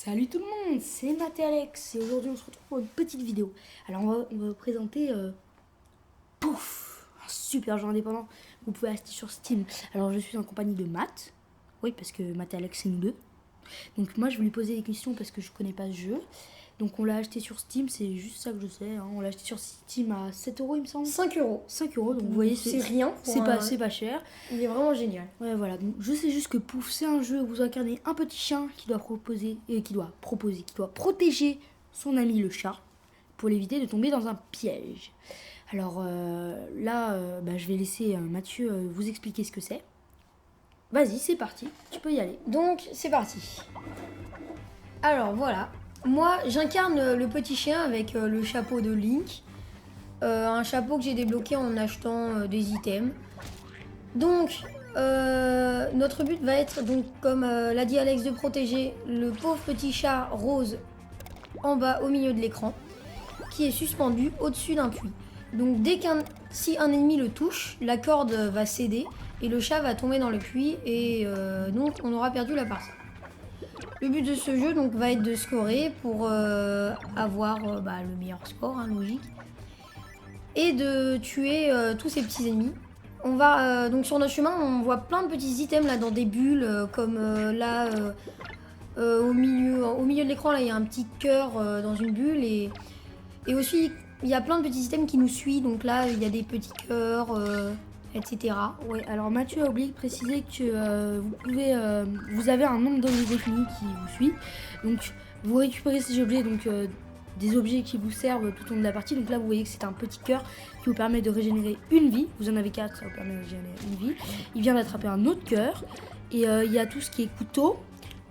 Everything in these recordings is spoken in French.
Salut tout le monde, c'est Matt et Alex et aujourd'hui on se retrouve pour une petite vidéo. Alors on va vous présenter Pouf, un super jeu indépendant que vous pouvez acheter sur Steam. Alors je suis en compagnie de Matt, oui parce que Matt et Alex c'est nous deux. Donc moi je vais lui poser des questions parce que je connais pas ce jeu. Donc on l'a acheté sur Steam, c'est juste ça que je sais, hein. On l'a acheté sur Steam à 7 euros il me semble. 5 euros. 5 euros, donc vous voyez c'est rien. C'est pas cher. Il est vraiment génial. Ouais voilà, donc je sais juste que Pouf c'est un jeu où vous incarnez un petit chien qui doit protéger son ami le chat pour l'éviter de tomber dans un piège. Alors je vais laisser Mathieu vous expliquer ce que c'est. Vas-y, c'est parti, tu peux y aller. Donc c'est parti. Alors voilà, moi j'incarne le petit chien avec le chapeau de Link. Un chapeau que j'ai débloqué en achetant des items. Donc notre but va être, donc comme l'a dit Alex, de protéger le pauvre petit chat rose en bas au milieu de l'écran, qui est suspendu au-dessus d'un puits. Donc si un ennemi le touche, la corde va céder et le chat va tomber dans le puits et donc on aura perdu la partie. Le but de ce jeu donc va être de scorer pour avoir le meilleur score, hein, logique, et de tuer tous ces petits ennemis. On va donc sur notre chemin, on voit plein de petits items là dans des bulles, comme là au milieu de l'écran, là il y a un petit cœur dans une bulle et aussi il y a plein de petits items qui nous suivent. Donc là il y a des petits cœurs, etc. Ouais, alors Mathieu a oublié de préciser que vous avez un nombre d'objets défini qui vous suit. Donc vous récupérez ces objets, donc des objets qui vous servent tout au long de la partie. Donc là vous voyez que c'est un petit cœur qui vous permet de régénérer une vie. Vous en avez 4, ça vous permet de régénérer une vie. Il vient d'attraper un autre cœur. Et il y a tout ce qui est couteau.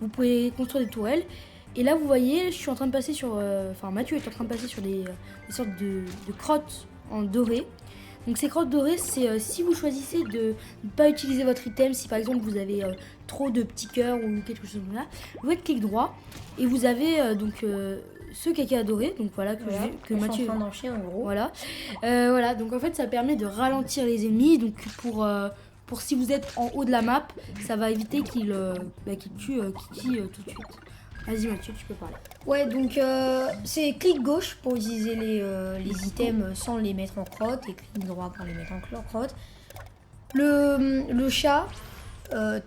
Vous pouvez construire des tourelles. Et là vous voyez, je suis en train de passer sur... Mathieu est en train de passer sur des sortes de crottes en doré. Donc ces crottes dorées, c'est si vous choisissez de ne pas utiliser votre item, si par exemple vous avez trop de petits cœurs ou quelque chose comme ça, vous faites clic droit et vous avez ce caca doré, donc voilà que Mathieu est en train d'en chier en gros. Voilà, donc en fait ça permet de ralentir les ennemis, donc pour si vous êtes en haut de la map, ça va éviter qu'ils tuent tout de suite. Vas-y Mathieu, tu peux parler. Ouais, donc c'est clic gauche pour utiliser les items sans les mettre en crotte et clic droit pour les mettre en crotte. Le chat,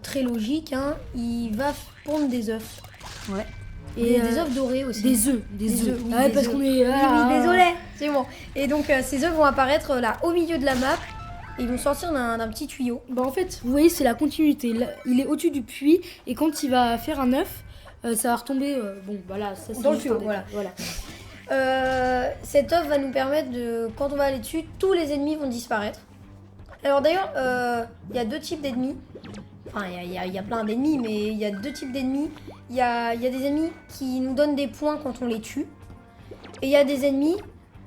très logique, hein, il va pondre des œufs. Ouais. Et des œufs dorés aussi. Des œufs. Oui, ouais, parce qu'on est... Oui, désolé, c'est bon. Et donc ces œufs vont apparaître là au milieu de la map. Et ils vont sortir d'un petit tuyau. Bah en fait, vous voyez, c'est la continuité. Là, il est au-dessus du puits et quand il va faire un œuf, ça va retomber ça, dans le tuyau. Voilà. Cet œuf va nous permettre de, quand on va aller dessus, tous les ennemis vont disparaître. Alors d'ailleurs, il y a deux types d'ennemis. Enfin, il y a plein d'ennemis, mais il y a deux types d'ennemis. Il y a des ennemis qui nous donnent des points quand on les tue. Et il y a des ennemis,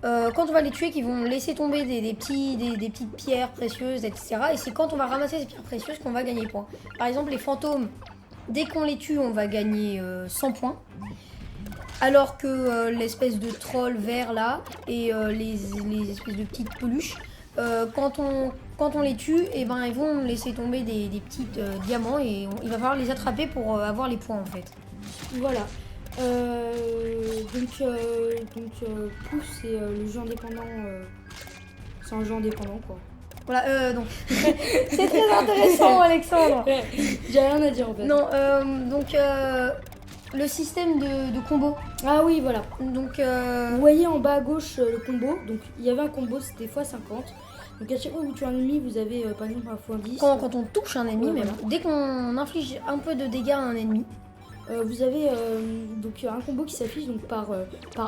quand on va les tuer, qui vont laisser tomber des petites pierres précieuses, etc. Et c'est quand on va ramasser ces pierres précieuses qu'on va gagner des points. Par exemple, les fantômes, dès qu'on les tue, on va gagner 100 points. Alors que l'espèce de troll vert là et les espèces de petites peluches, quand on les tue, ils vont laisser tomber des petits diamants et il va falloir les attraper pour avoir les points en fait. Voilà. Pouf, c'est le jeu indépendant. C'est un jeu indépendant quoi. Voilà, donc c'est très intéressant Alexandre. J'ai rien à dire en fait. Non, le système de combo. Ah oui, voilà. Donc vous voyez en bas à gauche le combo. Donc il y avait un combo, c'était x50. Donc à chaque fois que vous tuez un ennemi, vous avez par exemple un x10. Quand on touche un ennemi, ouais, même, voilà. dès qu'on inflige un peu de dégâts à un ennemi, vous avez un combo qui s'affiche donc par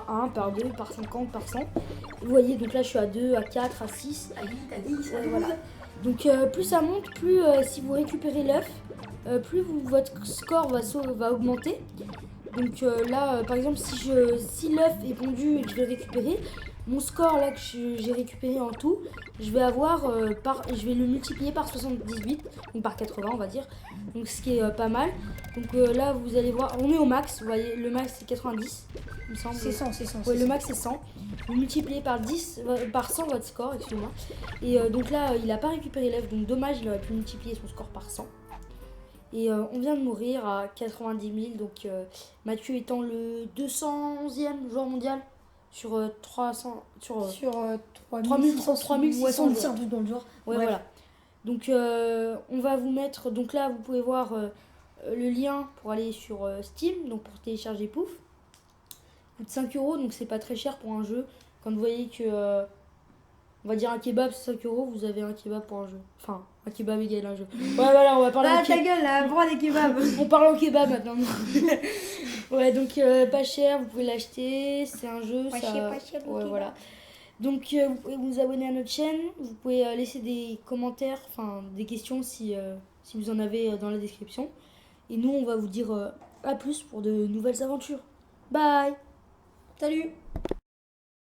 1, par 2, par 50, par 100. Vous voyez, donc là je suis à 2, à 4, à 6, à 8, à 10, voilà. Donc plus ça monte, plus si vous récupérez l'œuf, plus votre score va augmenter. Donc là, par exemple, si l'œuf est pondu et que je vais le récupérer, mon score là que j'ai récupéré en tout, je vais je vais le multiplier par 78, donc par 80 on va dire, donc ce qui est pas mal. Donc là vous allez voir, on est au max, vous voyez, le max c'est 90, il me semble. c'est 100. Ouais, le max c'est 100. Vous multipliez par 100 votre score, excusez-moi. Et donc là il a pas récupéré l'œuf, donc dommage, il aurait pu multiplier son score par 100. Et on vient de mourir à 90 000, donc Mathieu étant le 211e joueur mondial sur 300... Sur 3600 ouais, joueurs. un truc dans le genre. Ouais, Bref. voilà. Donc on va vous mettre... Donc là, vous pouvez voir le lien pour aller sur Steam, donc pour télécharger Pouf. Coûte 5 €, donc c'est pas très cher pour un jeu. Quand vous voyez que... on va dire un kebab, c'est 5 €, vous avez un kebab pour un jeu. Enfin, un kebab égale un jeu. Ouais, voilà, on va parler Ah, en ta gueule, là, droit des kebabs. On parle en kebab maintenant. Ouais, donc pas cher, vous pouvez l'acheter. C'est un jeu. Pas ça... cher, pas cher, le Ouais, kebab. voilà. Donc vous pouvez vous abonner à notre chaîne. Vous pouvez laisser des commentaires, enfin des questions si vous en avez dans la description. Et nous, on va vous dire à plus pour de nouvelles aventures. Bye! Salut.